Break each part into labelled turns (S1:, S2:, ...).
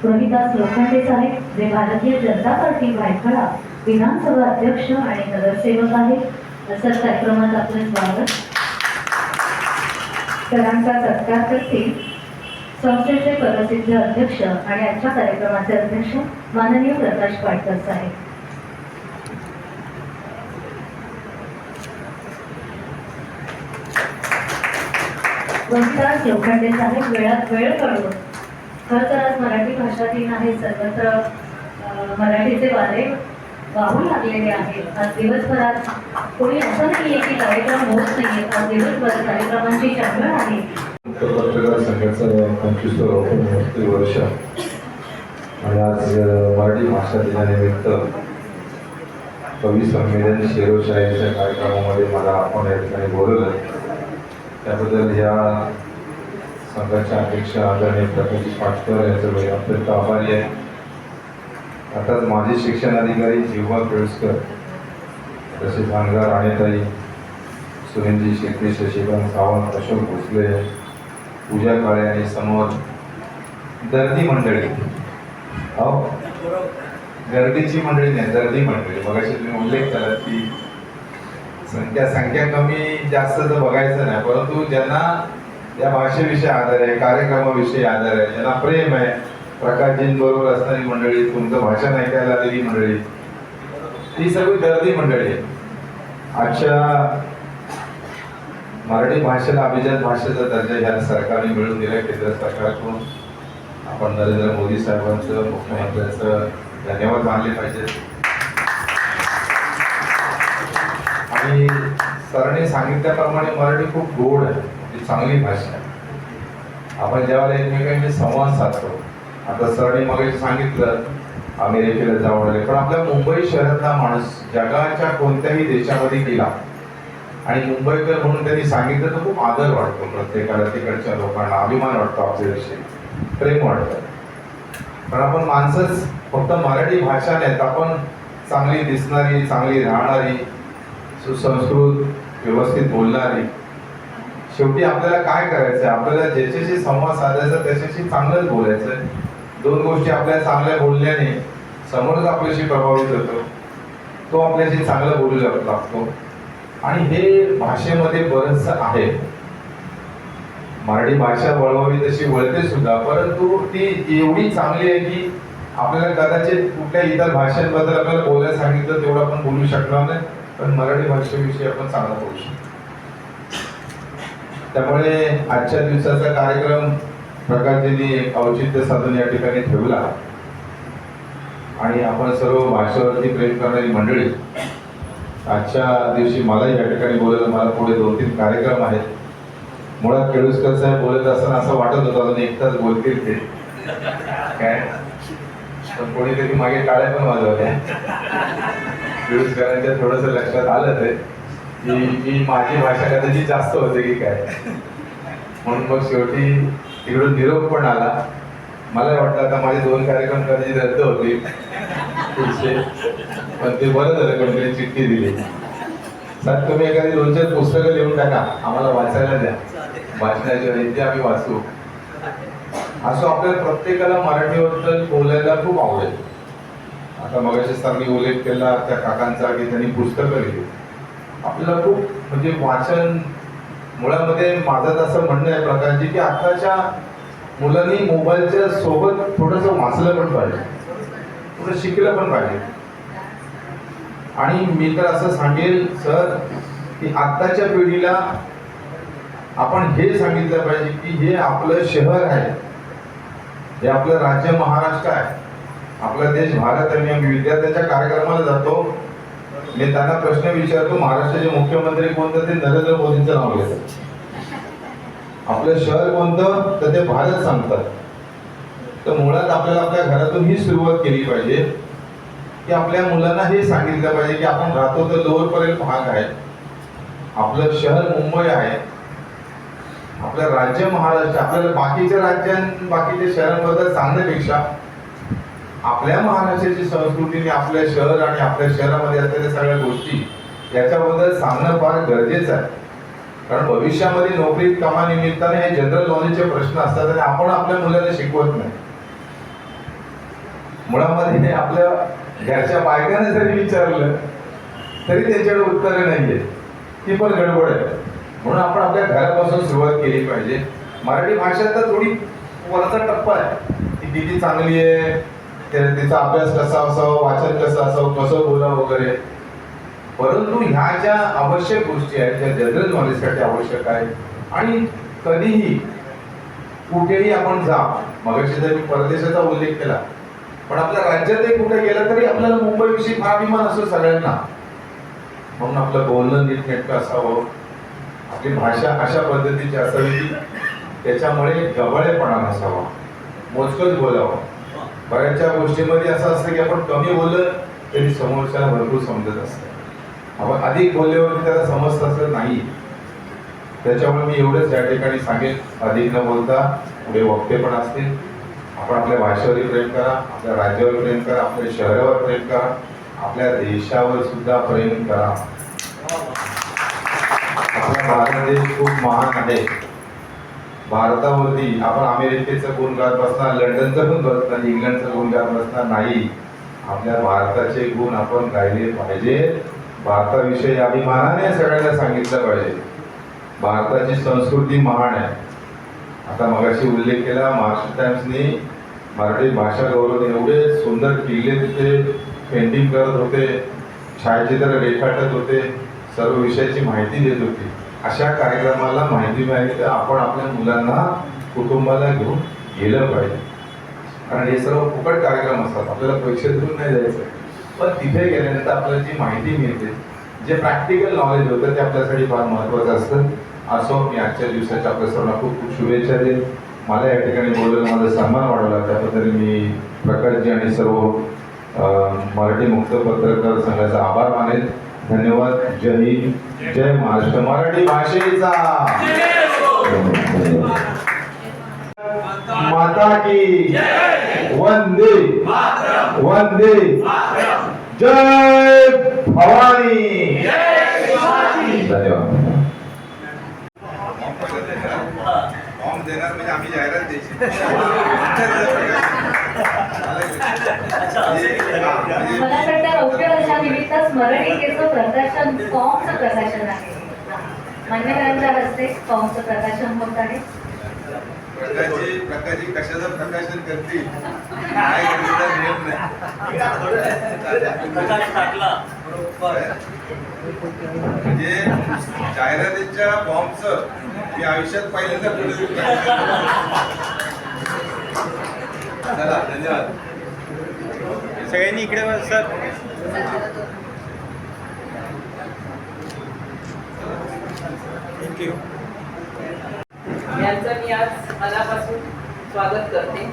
S1: रोहिदास लोखंडे साहेब, जे भारतीय जनता पार्टी भायखळा विधानसभा अध्यक्ष आणि नगरसेवक आहेत. असं कार्यक्रमात आपलं स्वागत. सरांचा सत्कार करतील संस्थेचे प्रसिद्ध अध्यक्ष आणि आजच्या कार्यक्रमाचे अध्यक्ष माननीय प्रकाश पाटकर साहेब. रोहिदास लोखंडे साहेब वेळात वेळ काढून, खरं तर आज मराठी भाषा दिन आहे, सर्वत्र मराठीचे वारे वाहू लागलेले आहेत. आज दिवसभरात कोणी असं नाहीये की कार्यक्रम होत नाहीये. आज दिवसभर कार्यक्रमांची चंगळ आहे.
S2: पत्रकार संघाचं 25वे वर्ष आणि आज मराठी भाषा दिनानिमित्त कवी संमेलन शेरोशाहीच्या कार्यक्रमामध्ये मला आपण या ठिकाणी बोलवलं. त्याबद्दल या संघाच्या अध्यक्ष आदरणीय प्रकाश पाटकर यांचं मी अत्यंत आभारी आहे. आता माजी शिक्षण अधिकारी जीवा केळुसकर, तसेच अंगार राणेताई, सुरेंद्र शेट्टी, शशिकांत सावंत, अशोक भोसले, पूजा काळे आणि समोर दर्दी मंडळी, गर्दीची मंडळी नाही, दर्दी मंडळी. मगाशी तुम्ही उल्लेख केला की संख्या कमी जास्त तर बघायचं नाही, परंतु ज्यांना या भाषेविषयी आदर आहे, कार्यक्रमाविषयी आदर आहे, ज्यांना प्रेम आहे, प्रकाशजींबरोबर असणारी मंडळी, तुमचं भाषण ऐकायला आलेली मंडळी, ती सगळी दर्दी मंडळी आहे. आजच्या मराठी भाषेला अभिजात भाषेचा दर्जा ह्या सरकारने मिळवून दिला. केंद्र सरकारकडून आपण नरेंद्र मोदी साहेबांचं, मुख्यमंत्र्यांचं धन्यवाद मानले पाहिजे. आणि सरांनी सांगितल्याप्रमाणे मराठी खूप गोड आहे, ती चांगली भाषा आहे. आपण ज्यावेळेला एकमेकांशी संवाद साधतो, आता सरांनी मगाशी सांगितलं अमेरिकेला जाऊन आले, पण आपल्या मुंबई शहरातला माणूस जगाच्या कोणत्याही देशामध्ये गेला आणि मुंबईकर म्हणून त्यांनी सांगितलं तर खूप आदर वाटतो प्रत्येकाला, तिकडच्या लोकांना अभिमान वाटतो, आपल्याविषयी प्रेम वाटतं. पण आपण माणसंच फक्त मराठी भाषा नाहीत, आपण चांगली दिसणारी, चांगली राहणारी, सुसंस्कृत, व्यवस्थित बोलणारी. शेवटी आपल्याला काय करायचं, आपल्याला ज्याच्याशी संवाद साधायचा त्याच्याशी चांगलंच बोलायचं. दोन गोष्टी आपल्याला चांगल्या बोलल्याने समोरच आपल्याशी प्रभावित होतो, तो आपल्याशी चांगलं बोलू लागतो. आणि हे भाषेमध्ये बरंचसं आहे. मराठी भाषा वळवावी तशी वळते सुद्धा, परंतु ती एवढी चांगली आहे की आपल्याला कदाचित कुठल्या इतर भाषांबद्दल आपल्याला बोलायला सांगितलं तेवढं आपण बोलू शकणार नाही, पण मराठी भाषेविषयी आपण चांगलं बोलू शकतो. त्यामुळे आजच्या दिवसाचा कार्यक्रम प्रकाशजींनी एक औचित्य साधून या ठिकाणी ठेवला आणि आपण सर्व भाषेवरती प्रेम करणारी मंडळी आजच्या दिवशी मलाही या ठिकाणी बोलायला, मला पुढे 2-3 कार्यक्रम आहेत. मुळात केळुसकर साहेब बोलत असताना असं वाटत होतं अजून 1 तास बोलतील ते काय, पण कोणीतरी मागे टाळ्या पण वाजवल्या. केळुसकरांच्या थोडंसं लक्षात आलं ते की माझी भाषा कदाचित जास्त होते की काय, म्हणून मग शेवटी तिकडून निरोप पण आला. मला वाटतं आता माझे 2 कार्यक्रम कदाचित रद्द होतील पुढचे, पण ते बरं झालं कोणतरी चिठ्ठी दिली. सर तुम्ही एखादी 2-4 पुस्तकं लिहून टाका, आम्हाला वाचायला द्या, वाचनाच्या ते आम्ही वाचू. असं आपल्याला प्रत्येकाला मराठीबद्दल बोलायला खूप आवडेल. आता मगाशी सरांनी उल्लेख केला त्या काकांचा की त्यांनी पुस्तकं लिहिली. आपल्याला खूप म्हणजे वाचन, मुळामध्ये माझं असं म्हणणं आहे प्रकाशजी की आताच्या मुलांनी मोबाईलच्या सोबत थोडंसं वाचलं पण पाहिजे, थोडं शिकलं पण पाहिजे. आणि मी तर असं सांगेल सर की आत्ताच्या पिढीला आपण हे सांगितलं पाहिजे की हे आपलं शहर आहे, हे आपलं राज्य महाराष्ट्र आहे, आपला देश भारत आहे. मी विद्यार्थ्यांच्या कार्यक्रमाला जातो, मी त्यांना प्रश्न विचारतो महाराष्ट्राचे मुख्यमंत्री कोणतं, ते नरेंद्र मोदींचं नाव घेतात. आपलं शहर कोणतं, तर ते भारत सांगतात. तर मुळात आपल्याला आपल्या घरातून ही सुरुवात केली पाहिजे की आपल्या मुलांना हे सांगितलं पाहिजे की आपण राहतो तर लोअरपर्यंत भाग आहे, आपलं शहर मुंबई आहे, आपलं राज्य महाराष्ट्र. आपल्याला बाकीच्या बाकीच्या शहरांबद्दल सांगण्यापेक्षा आपल्या महाराष्ट्राची संस्कृतीने आपल्या शहर आणि आपल्या शहरामध्ये असलेल्या सगळ्या गोष्टी याच्याबद्दल सांगणं फार गरजेचं आहे. कारण भविष्यामध्ये नोकरी कामानिमित्ताने हे जनरल नॉलेजचे प्रश्न असतात आणि आपण आपल्या मुलांना शिकवत नाही. मुळामध्ये आपल्या घरच्या बायकांना जरी विचारलं तरी त्यांच्याकडे उत्तरं नाहीये, ती पण गडबड आहे. म्हणून आपण आपल्या घरापासून सुरुवात केली पाहिजे. मराठी भाषा तर थोडी वरचा टप्पा आहे, ती किती चांगली आहे, तिचा अभ्यास कसा असावा, वाचन कसं असावं, कसं बोलावं वगैरे. परंतु ह्या ज्या आवश्यक गोष्टी आहेत त्या जनरल नॉलेजसाठी आवश्यक आहेत. आणि कधीही कुठेही आपण जा, मगाशी जर मी परदेशाचा उल्लेख केला, पण आपल्या राज्यातही कुठे गेला तरी आपल्याला मुंबईविषयी फार अभिमान असतो सगळ्यांना. म्हणून आपलं बोलणं नीटनेटकं असावं, आपली भाषा अशा पद्धतीची असावी की त्याच्यामुळे गबाळेपणा नसावा, मोजकच बोलावं. बऱ्याचशा गोष्टीमध्ये असं असतं की आपण कमी बोललं तरी समोरच्याला भरपूर समजत असतं, आपण अधिक बोलल्यावरती त्याला समजत असं नाही. त्याच्यामुळे मी एवढंच या ठिकाणी सांगेन, अधिक न बोलता पुढे वक्ते पण असतील. आपण आपल्या भाषेवर प्रेम करा, आपल्या राज्यावर प्रेम करा, आपल्या शहरावर प्रेम करा, आपल्या देशावर सुद्धा प्रेम करा. आपला भारत देश खूप महान आहे. भारतावरती आपण अमेरिकेचं गुण गात बसणार, लंडनचं गुण बसणार, इंग्लंडचं गुण गात बसणार नाही. आपल्या भारताचे गुण आपण गायले पाहिजे. भारताविषयी अभिमानाने सगळ्यांना सांगितलं पाहिजे. भारताची संस्कृती महान आहे. आता मगाशी उल्लेख केला, महाराष्ट्र टाइम्सनी मराठी भाषा गौरव एवढे सुंदर किल्ले तिथे पेंटिंग करत होते, छायाचित्र रेखाटत होते, सर्व विषयाची माहिती देत होती. अशा कार्यक्रमाला माहिती मिळाली तर आपण आपल्या मुलांना, कुटुंबाला घेऊन गेलं पाहिजे. कारण हे सर्व फुकट कार्यक्रम असतात, आपल्याला पैसे देऊन नाही जायचं. पण तिथे गेल्यानंतर आपल्याला जी माहिती मिळते, जे प्रॅक्टिकल नॉलेज होतं ते आपल्यासाठी फार महत्त्वाचं असतं. असो, मी आजच्या दिवसाच्या आपल्या सर्वांना खूप खूप शुभेच्छा देईन. मला या ठिकाणी बोलून माझा सन्मान वाढवला, त्याबद्दल मी प्रकाशजी आणि सर्व मराठी मुक्त पत्रकार संघाचा आभार मानेन. धन्यवाद. जय हिंद, जय महाराष्ट्र. मराठी भाषेचा माता की वंदे वंदे, जय भवानी. धन्यवाद. देणार म्हणजे आम्ही जाहिरात द्यायची.
S1: मला वाटतं रौद्र वर्षानिमित्त स्मरणिकेचं प्रकाशन, फॉर्मचं प्रकाशन आहे. मान्यवरांच्या हस्ते फॉर्मचं प्रकाशन होत आहे.
S2: प्रकाशी कशाचं प्रकाशन करतील काय नियम म्हणजे जाहिरातीच्या फॉर्मचं मी आयुष्यात पहिल्यांदा पुढे. चला, धन्यवाद.
S3: सगळ्यांनी इकडे सर. थँक्यू.
S4: यांचं मी आज मनापासून स्वागत करते.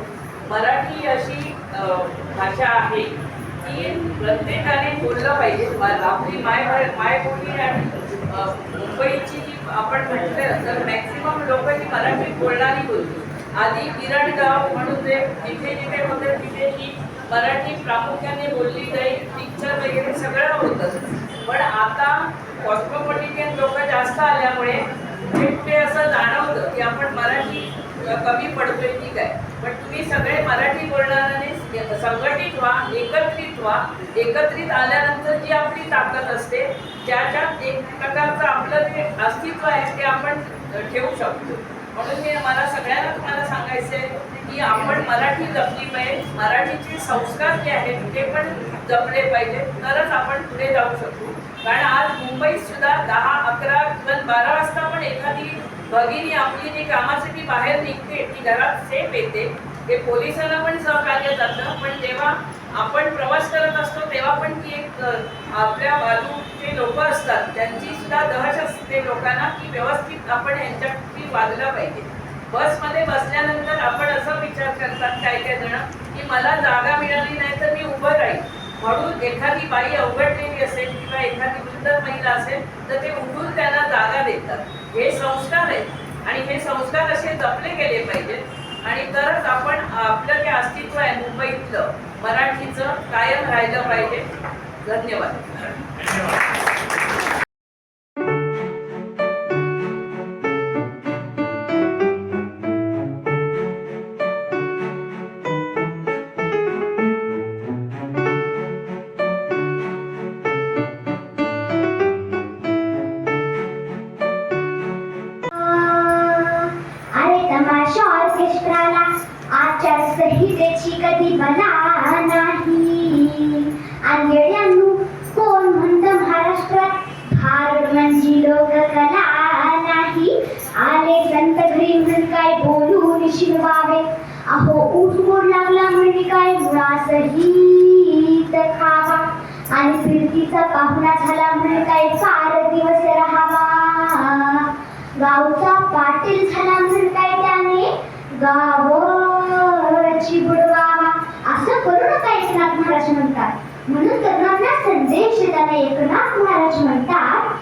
S4: मराठी अशी भाषा आहे की प्रत्येकाने बोललं पाहिजे. आपली मायबोली आणि मुंबईची जी आपण म्हटलं तर मॅक्सिमम लोक ही मराठी बोलणारी होती. आधी विराट गाव म्हणून ते जिथे जिथे होते तिथे ही मराठी प्रामुख्याने बोलली जाईल, पिक्चर वगैरे सगळं होतं. पण आता कॉस्मोपॉलिटन लोक जास्त आल्यामुळे ते असं जाणवतं की आपण मराठी कमी पडतोय. ठीक आहे, पण तुम्ही सगळे मराठी बोलणाऱ्याने संघटित व्हा, एकत्रित व्हा. एकत्रित आल्यानंतर जी आपली ताकद असते त्याच्यात एक प्रकारचं आपलं जे अस्तित्व आहे ते आपण ठेवू शकतो. म्हणून मला सगळ्यांना तुम्हाला सांगायचं आहे की आपण मराठी जपली पाहिजे. मराठीचे संस्कार जे आहेत ते पण जपले पाहिजे, तरच आपण पुढे जाऊ शकू. कारण आज मुंबईत सुद्धा 10, 11, 12 वाजता पण एखादी भगिनी आपली जी कामासाठी बाहेर निघते ती घरात सेफ येते. हे पोलिसांना पण सहकार्य जातं. पण जेव्हा आपण प्रवास करत असतो तेव्हा पण ती एक आपल्या बाजूचे लोक असतात त्यांची सुद्धा दहशत असते लोकांना की व्यवस्थित आपण यांच्याशी वागलं पाहिजे. बसमध्ये बसल्यानंतर आपण असं विचार करतात काही जण की मला जागा मिळाली नाही तर मी उभं राहील. म्हणून एखादी बाई अवघडलेली असेल किंवा एखादी वृद्ध महिला असेल तर ते उठून त्यांना जागा देतात. हे संस्कार आहेत आणि हे संस्कार असे जपले गेले पाहिजेत आणि तरच आपण आपलं जे अस्तित्व आहे मुंबईतलं मराठीचं कायम राहिलं पाहिजे. धन्यवाद.
S5: आचारसंहितेची कधी मला नाही आणि येड्यांनो कोण म्हणतं महाराष्ट्रात भारत म्हणजे लोककला नाही आले संत घरी म्हणून काय बोलून शिरवावे अहो ऊस गोड लागला म्हणजे काय मुळासहित खावा आणि फिरतीचा पाहुणा झाला म्हणजे काय फार दिवस राहावा गावचा पाटील झाला म्हणून काय त्याने गावची बुडवावा असं करू नका एकनाथ महाराज म्हणतात म्हणून तरुणांना संदेश देताना एकनाथ महाराज म्हणतात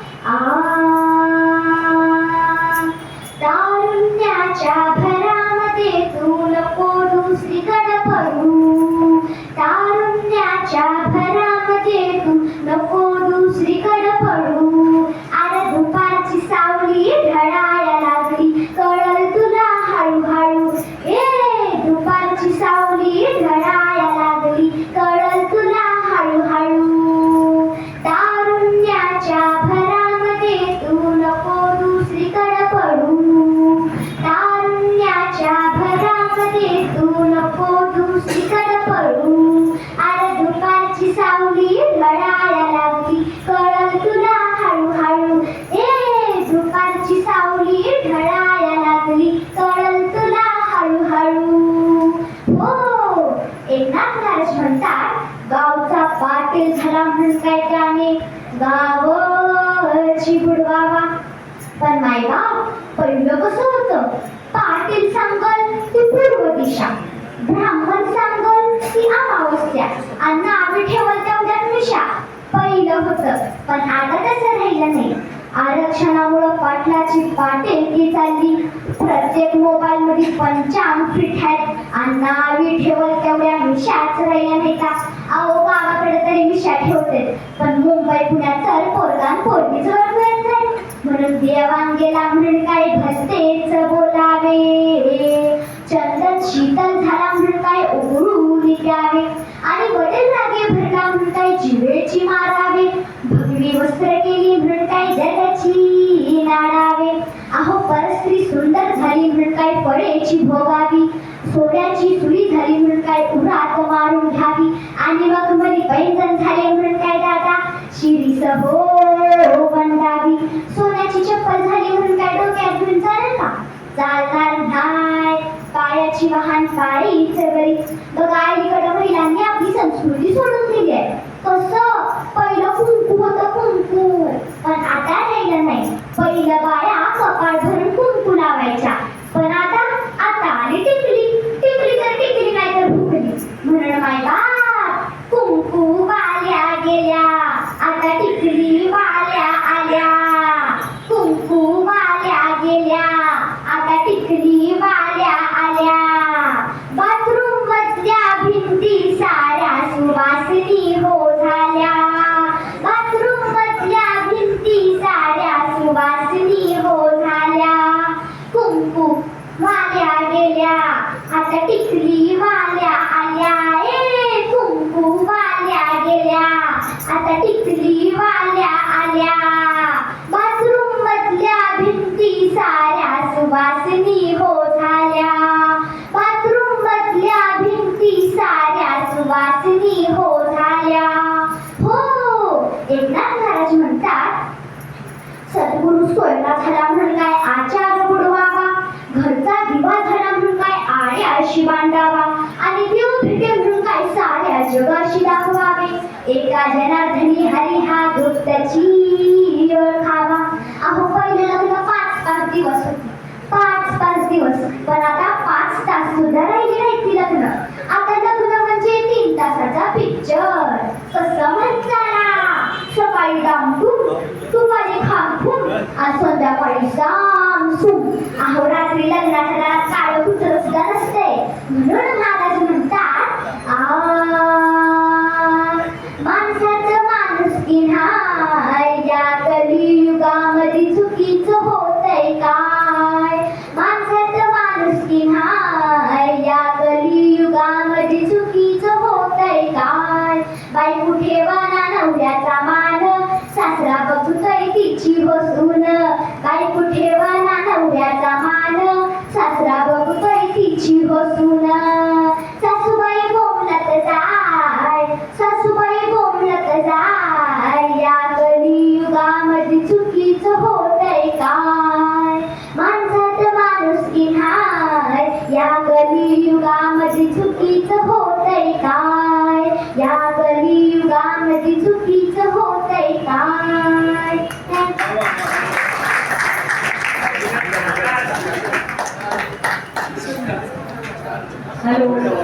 S5: तारुण्याच्या भरामध्ये तू नको दुसरीकडे पडू तारुण्याच्या भरामध्ये तू नको दुसरीकडे पडू अरे दुपारची सावली ढळाया लागली कळल तुला हळूहळू दुपारची सावली ढळाया लागली कळल तुला हळूहळू तारुण्याच्या भरामध्ये तू नको दुसरीकडे पडू तारुण्याच्या भरामध्ये तू नको दुसरीकडे पडू अरे दुपारची सावली ढळाया लागली कळल तुला हळूहळू दुपारची सावली ढळाया लागली कळल तुला हळूहळू हो एकनाथ महाराज म्हणतात गावचा पाटील झाला म्हणून काय त्याने गावची बुडवावा पण मायबाप पहिलं कसं होतं पाटील सांगल ती पूर्व दिशा ब्राह्मण सांगल ती अमावस्या आणि नावे ठेवल तेवढ्या मिशा पहिलं होतं पण आता तसं राहिलं नाही आरक्षणामुळे पाटलाची पाटीलकी चालली प्रत्येक मोबाईल मध्ये 55 फीट आहेत आणि नावी ठेवल तेवढ्या मिशाच राहिल्या नाही का अहो गावाकडे तरी मिशा ठेवते पण मुंबई पुण्यात तर पोरगान पोरगीच मिळत नाही म्हणून देवान गेला म्हणून काय भलतेच बोलावे चंदन शीतल झाला म्हणून काय उघडून द्यावे आणि वडील रागे भरला म्हणून काय जिवेची मारावे भगवी वस्त्र केली म्हणून काय जगाची नाडावे अहो परस्त्री सुंदर झाली म्हणून काय पडेची भोगावी सोन्याची सुरी झाली म्हणून काय उरात मारून घ्यावी आणि मग मरी पैंजण झाले म्हणून काय दादा शिरीस हो बंदावी सोन्याची चप्पल झाली म्हणून काय डोक्यात घेऊन चालेल का चालणार नाही पायाची वाहन पायीच बरी बघा अलीकडे महिलांनी आपली संस्कृती सोडून दिली आहे कसं पहिलं कुंकू होतं कुंकू पण आता राहिलं नाही पहिलं बाया कपाळ भरून कुंकू लावायच्या पण आता आली टिकली टिकली तर टिकली नाही तर भुकली म्हणून मायबा कुंकू वाल्या गेल्या आता टिकली वाल्या आल्या कुंकू वाल्या गेल्या आता टिकली वाल्या आल्या बाथरूम मधल्या भिंती साऱ्या सुवासिनी हो झाल्या बाथरूम मधल्या भिंती साऱ्या सुवासिनी हो झाल्या कुंकू वाल्या गेल्या आता टिकली वाल्या आल्या कुंकू वाल्या गेल्या आता टिकली वाल्या आल्या बाथरूम मधल्या भिंती साऱ्या सुवासिनी हो झाल्या बाथरूम मधल्या भिंती साऱ्या सुवासिनी हो झाल्या हो एकनाथ महाराज म्हणतात सद्गुरु सोयरा झाला म्हणून काय आचार बुडवावा घरचा दिवा झाला म्हणून काय आळ्याशी बांधावा आणि देव भेटे म्हणून काय साऱ्या जगाशी दाखवावे एका जनार्दनी हरी हा गुप्तची ओळखावा अहो पहिले लग्न 5-5 दिवस होते 5-5 दिवस पण आता 5 तास सुद्धा राहिली नाही ती लग्न आता लग्न म्हणजे 3 तासाचा पिक्चर कसं म्हणताना सकाळी डांबून दुपारी खांबून आणि संध्याकाळी सामसून अहो रात्री लग्नाच्या काळ कुत्र सुद्धा नसते म्हणून महाराज म्हणतात माणसाचं माणुसकी नाही या कलियुगामध्ये चुकीचं होतंय काय माणसाचं माणुसकी नाही या कलियुगामध्ये चुकीचं होतंय काय बायको ठेवाना नवऱ्याचा मान सासरा बघतोय तिची बसून बायको ठेवाना नवऱ्याचा मान सासरा बघतोय तिची बसून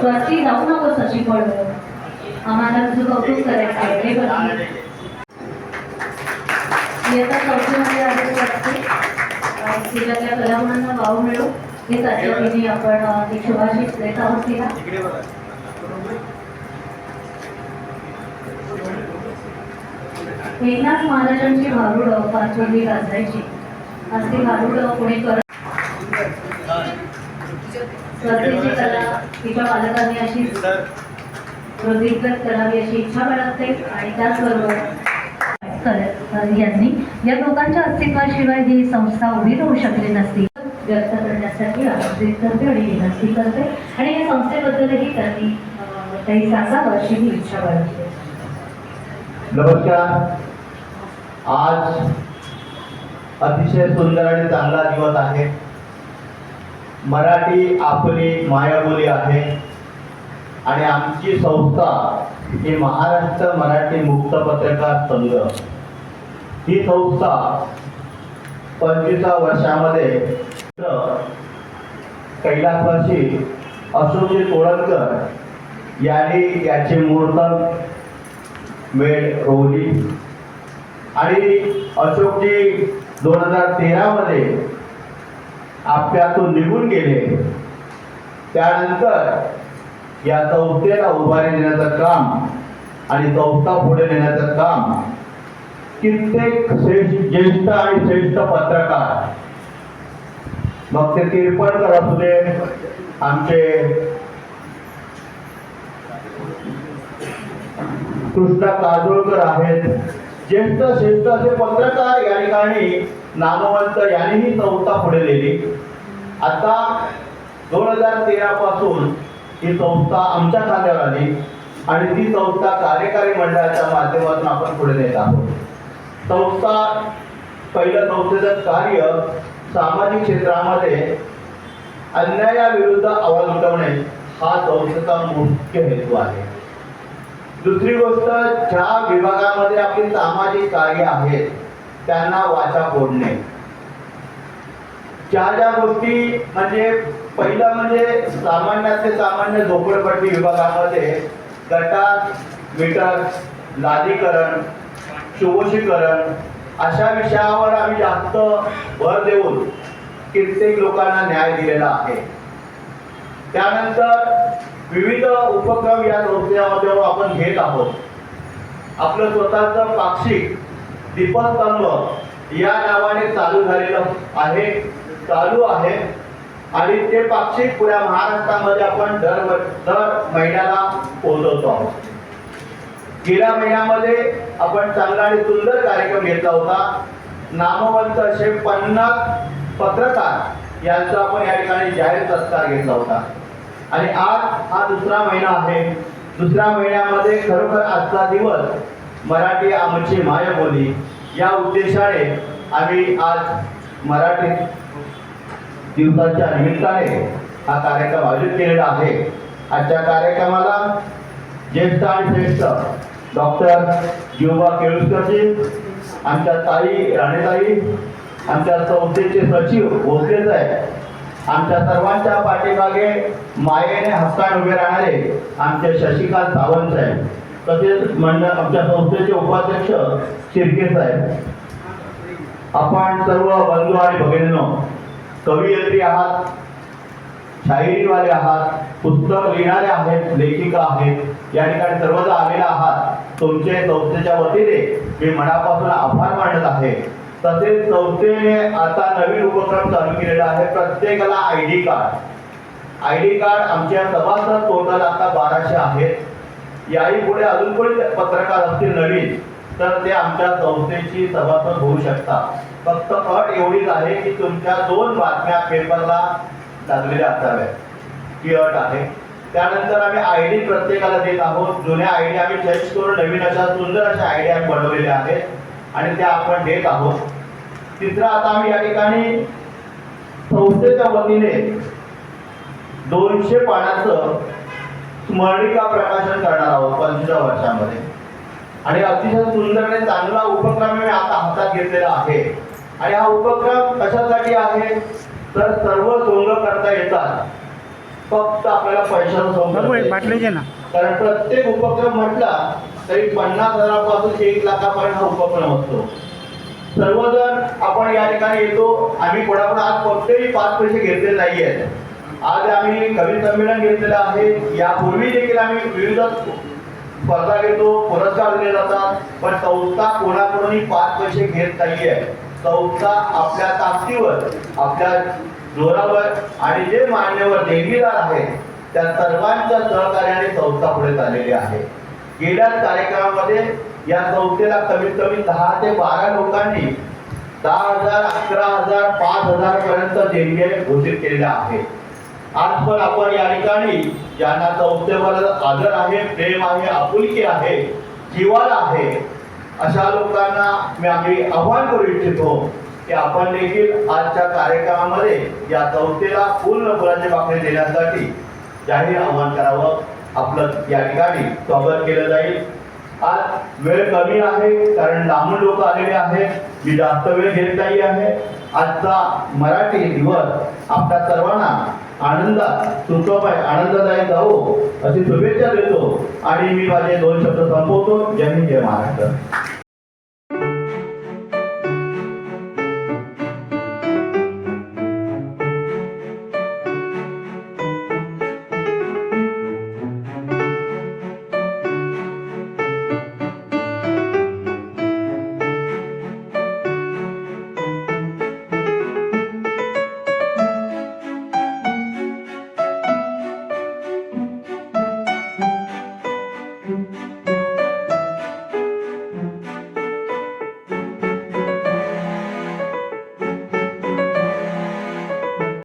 S1: स्वस्ती जाऊ नको सची पडवं, आम्हाला तुझं कौतुक करायचं आहे हे बघ. इयत्ता चौथीमध्ये आहे स्वस्ती. जिल्ह्यातल्या कलागुणांना वाव मिळो हे त्याच्यासाठी आपण एक शुभाशीष देत आहोत तिला.
S3: इकडे बघा.
S1: एकनाथ महाराजांची भारुडं फार पूर्वी गाजायची. आज ती भारुडं कोणी करत स्वस्तीची कला तिच्या पालकांनी अशी
S3: सर
S1: प्रदीप्त करावी अशी इच्छा बाळगते आणि त्याचबरोबर यांनी या दोघांच्या अस्तित्वाशिवाय ही संस्था उभी राहू शकली नसती व्यक्त करण्यासाठी आमंत्रित करते आणि विनंती करते आणि या संस्थेबद्दलही त्यांनी काही सांगावं अशी ही इच्छा बाळगते.
S6: नमस्कार. आज अतिशय सुंदर आणि चांगला दिवस आहे. मराठी आपली मायबोली आहे आणि आमची संस्था ही महाराष्ट्र मराठी मुक्त पत्रकार संघ ही संस्था 25 वर्षामध्ये कैलासवासी अशोकजी तोळणकर यांनी याची मुहूर्त वेळ रोवली आणि अशोकजी 2013 मध्ये आपल्यातून निघून गेले. त्यानंतर या संस्थेला उभारी देण्याचं काम आणि संस्था पुढे नेण्याचं काम कित्येक ज्येष्ठ आणि श्रेष्ठ पत्रकार, मग ते तिरपणकर असू दे, आमचे कृष्णा काजोळकर आहेत, ज्येष्ठ श्रेष्ठ असे पत्रकार या ठिकाणी नामवंत यांनी ही संस्था पुढे नेली. आता 2013 पासून ही संस्था आमच्या खात्यावर आली आणि ती संस्था कार्यकारी मंडळाच्या माध्यमातून आपण पुढे नेत आहोत. संस्था पहिलं संस्थेचं कार्य सामाजिक क्षेत्रामध्ये अन्यायाविरुद्ध आवाज उठवणे हा संस्थेचा मुख्य हेतू आहे. दुसरी गोष्ट, ज्या विभागामध्ये आपली सामाजिक कार्य आहेत त्यांना वाचा फोडणे. ज्या गोष्टी म्हणजे पहिलं म्हणजे सामान्यातले सामान्य झोपडपट्टी विभागामध्ये गटार, मीटर, लादीकरण, सुपोषीकरण अशा विषयावर आम्ही जास्त भर देऊन कित्येक लोकांना न्याय दिलेला आहे. त्यानंतर विविध उपक्रम या संस्थेमध्ये आपण घेत आहोत. आपलं स्वतःचं पाक्षिक दीपस्तंभ या नावाने चालू आहे आणि ते पाक्षिक पुऱ्या महाराष्ट्रामध्ये आपण दर महिन्याला पोहोचवतो आहोत. गेल्या महिन्यामध्ये आपण चांगला आणि सुंदर कार्यक्रम घेतला होता. नामवंत असे 50 पत्रकार यांचा आपण या ठिकाणी जाहीर सत्कार घेतला होता आणि आज हा दुसरा महिना आहे. दुसऱ्या महिन्यामध्ये खरोखर आजचा दिवस मराठी आमची मायबोली या उद्देशाने आम्ही आज मराठी दिवसाच्या निमित्ताने हा कार्यक्रम आयोजित केलेला आहे. आजच्या कार्यक्रमाला ज्येष्ठ आणि श्रेष्ठ डॉक्टर जीवबा केळुसकरजी, आमच्या ताई राणेताई, आमच्या संस्थेचे सचिव भोसले साहेब, आमच्या सर्वांच्या पाठीमागे मायेने हक्काने उभे राहणारे आमचे शशिकांत सावंत साहेब, तसेच आमच्या संस्थेचे उपाध्यक्ष शिर्के साहेब, आपण सर्व बंधू आणि भगिनींनो, कवयित्री आहात, शाहिरीवाले आहात, पुस्तक लिहिणारे आहेत, लेखिका आहेत, या ठिकाणी सर्वजण आलेला आहात. तुमचे संस्थेच्या वतीने मी मनापासून आभार मानत आहे. तसेच संस्थेने आता नवीन उपक्रम चालू केलेला आहे. प्रत्येकाला ID कार्ड आमच्या सभासद टोटल आता 1200 आहेत. याही पुढे अजून कोणी पत्रकार असतील नवीन तर ते आमच्या संस्थेची सभासद होऊ शकतात. फक्त अट एवढीच आहे की तुमच्या 2 बातम्या पेपरला लागलेल्या असाव्यात, ही अट आहे. त्यानंतर आम्ही ID प्रत्येकाला देत आहोत. जुन्या ID आम्ही चेंज करून नवीन अशा सुंदर अशा ID आम्ही बनवलेल्या आहेत आणि त्या आपण देत आहोत. तिसरा, आता आम्ही या ठिकाणी संस्थेच्या वतीने 200 पानाचं स्मरणिका प्रकाशन करणार आहोत 25 वर्षामध्ये आणि अतिशय सुंदर आणि चांगला उपक्रम मी आता हातात घेतलेला आहे. आणि हा उपक्रम कशासाठी आहे तर सर्व सोंग करता येतात. फक्त आपल्याला पैशाचा
S3: बाबू एक
S6: संबंध
S3: बाटली घे ना.
S6: कारण प्रत्येक उपक्रम म्हटला तरी 50,000पासून 1 लाखापर्यंत हा उपक्रम असतो. सर्वजण आपण या ठिकाणी येतो. आम्ही कोणाकडून आज कोणतेही 5 पैसे घेतले नाही आहेत. आज आम्ही कवी संमेलन घेतलेलं आहे. यापूर्वी देखील आम्ही विविध स्पर्धा घेतो, पुरस्कार दिले जातात, पण संस्था कोणाकडूनही 5 पैसे घेत नाहीये. संस्था आपल्या ताकदीवर, आपल्या जोरावर आणि जे मान्यवर देणगीदार आहेत त्या सर्वांच्या सहकार्याने संस्था पुढे चाललेली आहे. गेल्याच कार्यक्रमामध्ये या संस्थेला कमीत कमी 10 ते 12 लोकांनी 10,000, 11,000, 5,000 पर्यंत देणगी घोषित केलेल्या आहेत. आज पण आपण या ठिकाणी ज्यांना संस्थेवर आदर आहे, प्रेम आहे, आपुलकी आहे, जिव्हाळा आहे, अशा लोकांना आम्ही आव्हान करू इच्छितो की आपण देखील आजच्या कार्यक्रमामध्ये या संस्थेला पूर्ण फुलाची पाकळी देण्यासाठी जाहीर आव्हान करावं. आपलं या ठिकाणी स्वागत केलं जाईल. आज वेळ कमी आहे कारण लांबून लोक आलेले आहेत. मी जास्त वेळ घेत नाही आहे. आजचा मराठी दिवस आपल्या सर्वांना आनंदात सुखमय आनंददायी जावो अशी शुभेच्छा देतो आणि मी माझे 2 शब्द संपवतो. जय हिंद, जय महाराष्ट्र.